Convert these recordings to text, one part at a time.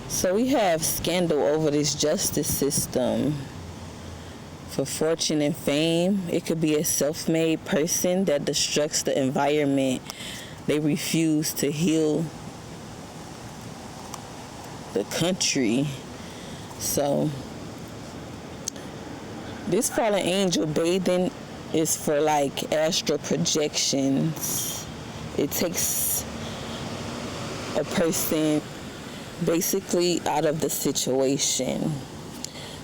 So we have scandal over this justice system for fortune and fame. It could be a self-made person that destructs the environment. They refuse to heal the country. So this fallen angel bathing is for like astral projections. It takes a person basically out of the situation.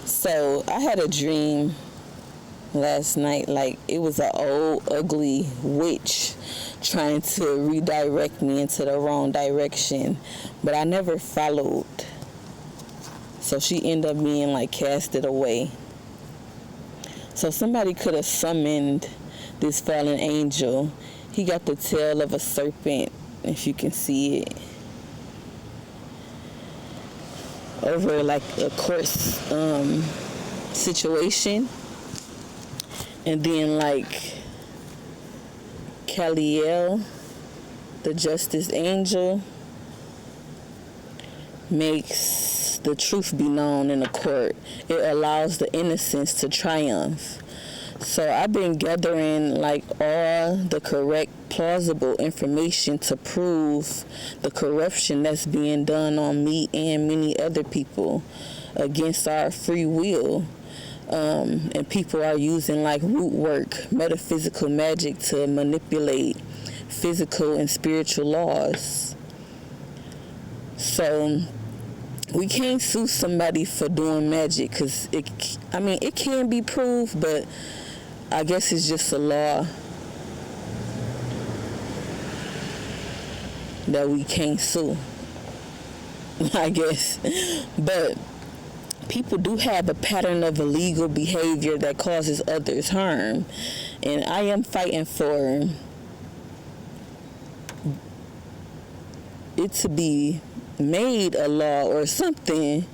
So I had a dream last night, like it was an old ugly witch trying to redirect me into the wrong direction, but I never followed. So she ended up being like casted away. So somebody could have summoned this fallen angel. He got the tail of a serpent, if you can see it, over like a court situation. And then like Kaliel, the justice angel, makes the truth be known in the court. It allows the innocence to triumph. So I've been gathering like all the correct, plausible information to prove the corruption that's being done on me and many other people against our free will. And people are using like root work, metaphysical magic to manipulate physical and spiritual laws. So we can't sue somebody for doing magic because it can be proved, but I guess it's just a law that we can't sue, I guess. But people do have a pattern of illegal behavior that causes others harm, and I am fighting for it to be made a law or something,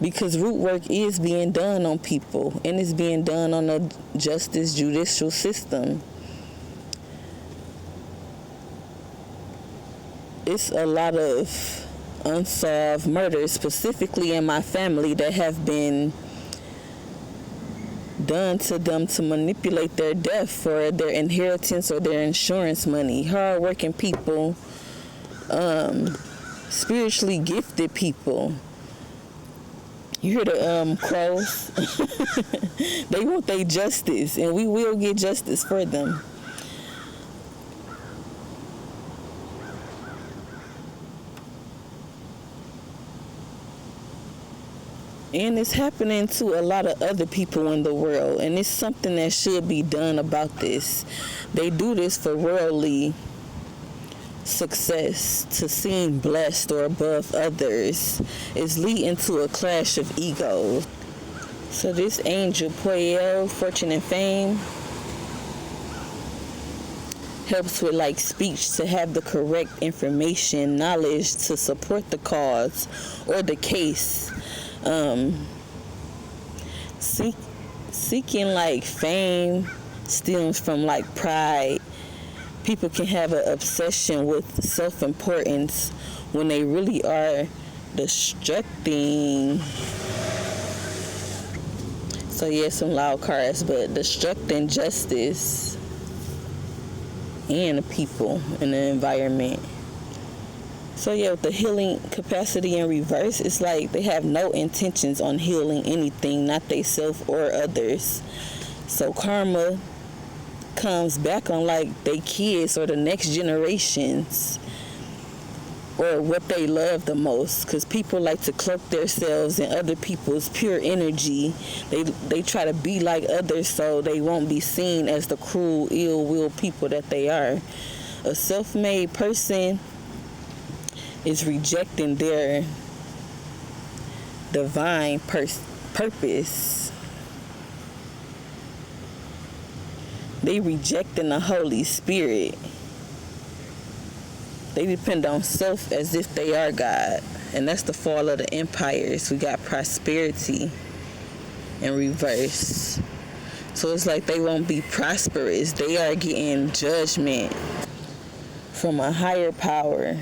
because root work is being done on people, and it's being done on the justice judicial system. It's a lot of unsolved murders, specifically in my family, that have been done to them to manipulate their death for their inheritance or their insurance money. Hard-working people, spiritually gifted people. You hear the crows? They want their justice, and we will get justice for them. And it's happening to a lot of other people in the world, and it's something that should be done about this. They do this for worldly success, to seem blessed or above others. It's leading to a clash of egos. So this angel, Poel, fortune and fame, helps with like speech, to have the correct information, knowledge to support the cause or the case. Seeking like fame stems from like pride. People can have an obsession with self-importance when they really are destructing. So yeah, some loud cars, but destructing justice and the people and the environment. So yeah, with the healing capacity in reverse, it's like they have no intentions on healing anything, not they self or others. So karma comes back on like they kids or the next generations, or what they love the most, because people like to cloak themselves in other people's pure energy. They try to be like others so they won't be seen as the cruel, ill-willed people that they are. A self-made person is rejecting their divine purpose. They rejecting the Holy Spirit. They depend on self as if they are God. And that's the fall of the empires. We got prosperity in reverse. So it's like they won't be prosperous. They are getting judgment from a higher power.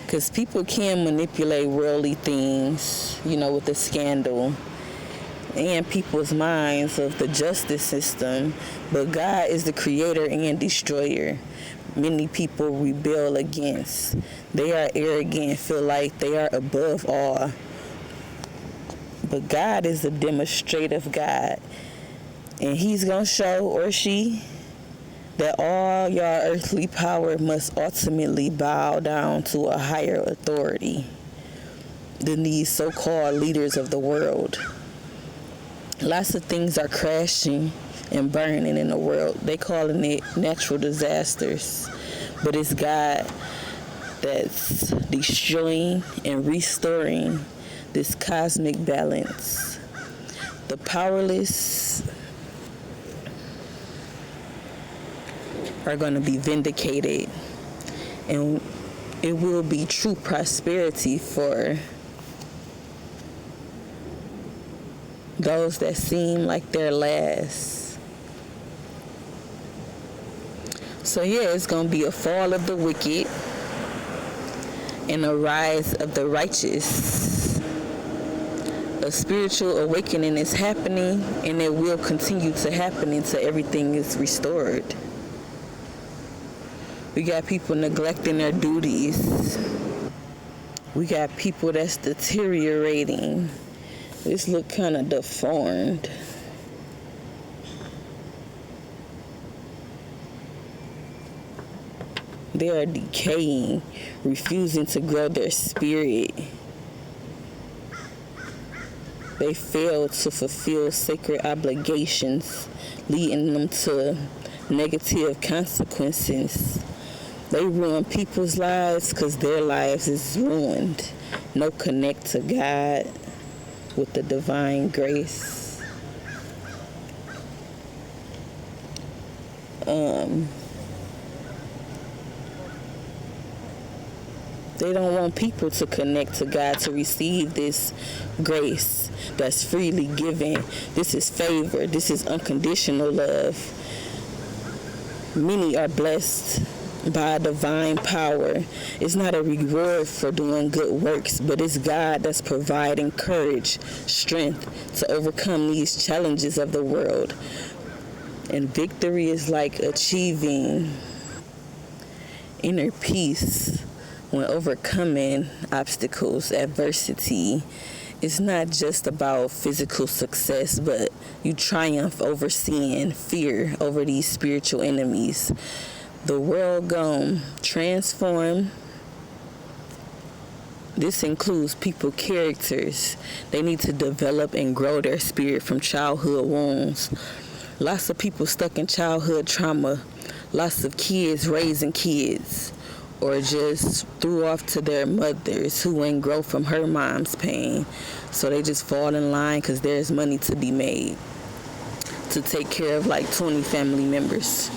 Because people can manipulate worldly things, with the scandal and people's minds of the justice system. But God is the creator and destroyer. Many people rebel against. They are arrogant, feel like they are above all. But God is a demonstrative God. And he's going to show, or she, that all your earthly power must ultimately bow down to a higher authority than these so-called leaders of the world. Lots of things are crashing and burning in the world. They calling it natural disasters. But it's God that's destroying and restoring this cosmic balance. The powerless are going to be vindicated, and it will be true prosperity for those that seem like they're last. So yeah, it's going to be a fall of the wicked and a rise of the righteous. A spiritual awakening is happening, and it will continue to happen until everything is restored. We got people neglecting their duties. We got people that's deteriorating. This look kind of deformed. They are decaying, refusing to grow their spirit. They fail to fulfill sacred obligations, leading them to negative consequences. They ruin people's lives because their lives is ruined. No connect to God with the divine grace. They don't want people to connect to God to receive this grace that's freely given. This is favor. This is unconditional love. Many are blessed by divine power. It's not a reward for doing good works, but it's God that's providing courage, strength to overcome these challenges of the world. And victory is like achieving inner peace when overcoming obstacles, adversity. It's not just about physical success, but you triumph over sin, fear over these spiritual enemies. The world gonna transform. This includes people characters. They need to develop and grow their spirit from childhood wounds. Lots of people stuck in childhood trauma. Lots of kids raising kids, or just threw off to their mothers who ain't grow from her mom's pain. So they just fall in line because there's money to be made to take care of like 20 family members.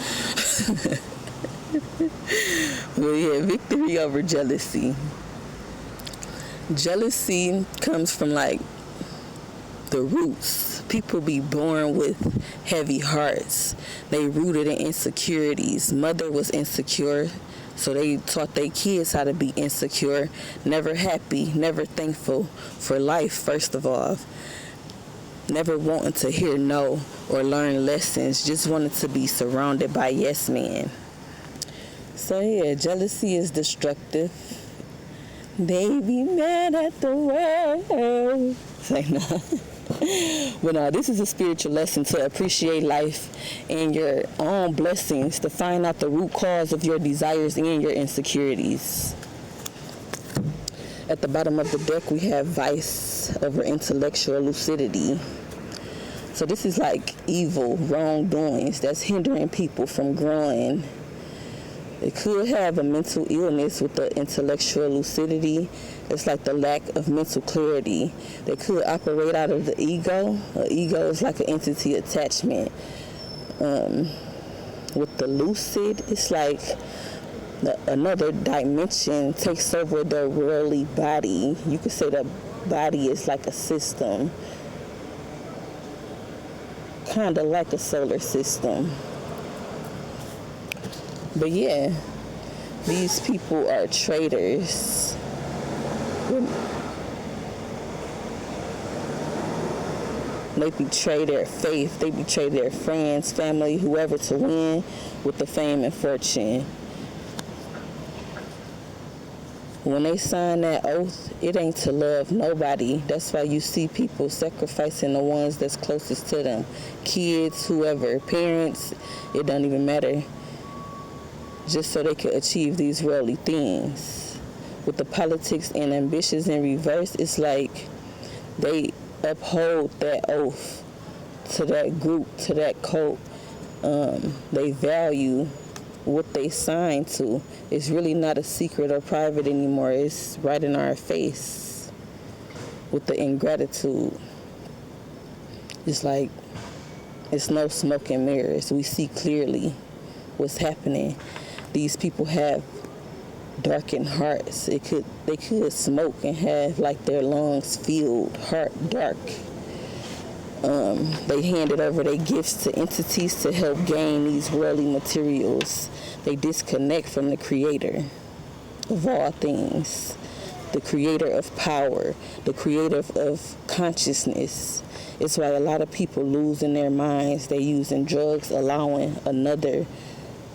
Well, yeah, victory over jealousy. Jealousy comes from like the roots. People be born with heavy hearts. They rooted in insecurities. Mother was insecure, so they taught their kids how to be insecure, never happy, never thankful for life, first of all. Never wanting to hear no or learn lessons, just wanted to be surrounded by yes men. So yeah, jealousy is destructive. They be mad at the world. Say no. But no, this is a spiritual lesson to appreciate life and your own blessings, to find out the root cause of your desires and your insecurities. At the bottom of the deck, we have vice over intellectual lucidity. So this is like evil, wrongdoings that's hindering people from growing. It could have a mental illness with the intellectual lucidity. It's like the lack of mental clarity. They could operate out of the ego. The ego is like an entity attachment. With the lucid, it's like another dimension takes over the worldly body. You could say the body is like a system, kind of like a solar system. But yeah, these people are traitors. They betray their faith, they betray their friends, family, whoever to win with the fame and fortune. When they sign that oath, it ain't to love nobody. That's why you see people sacrificing the ones that's closest to them. Kids, whoever, parents, it don't even matter. Just so they can achieve these worldly things. With the politics and ambitions in reverse, it's like they uphold that oath to that group, to that cult. They value what they signed to. It's really not a secret or private anymore. It's right in our face with the ingratitude. It's like it's no smoke and mirrors. We see clearly what's happening. These people have darkened hearts. They could smoke and have like their lungs filled, heart dark. They handed over their gifts to entities to help gain these worldly materials. They disconnect from the creator of all things, the creator of power, the creator of consciousness. It's why a lot of people losing their minds. They using drugs, allowing another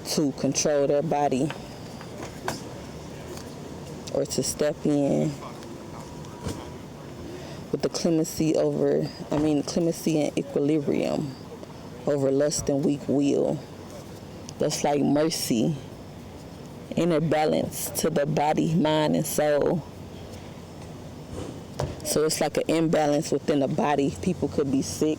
to control their body or to step in with the clemency and equilibrium over lust and weak will. That's like mercy, inner balance to the body, mind, and soul. So it's like an imbalance within the body. People could be sick.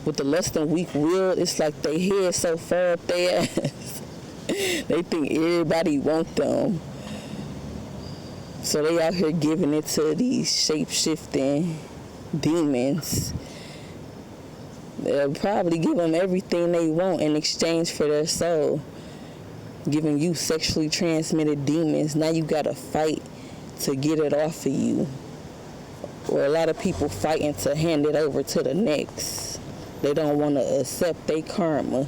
With the lust and weak will, it's like they head so far up their ass. They think everybody want them. So they out here giving it to these shape-shifting demons. They'll probably give them everything they want in exchange for their soul. Giving you sexually transmitted demons. Now you gotta fight to get it off of you. Or a lot of people fighting to hand it over to the next. They don't want to accept their karma.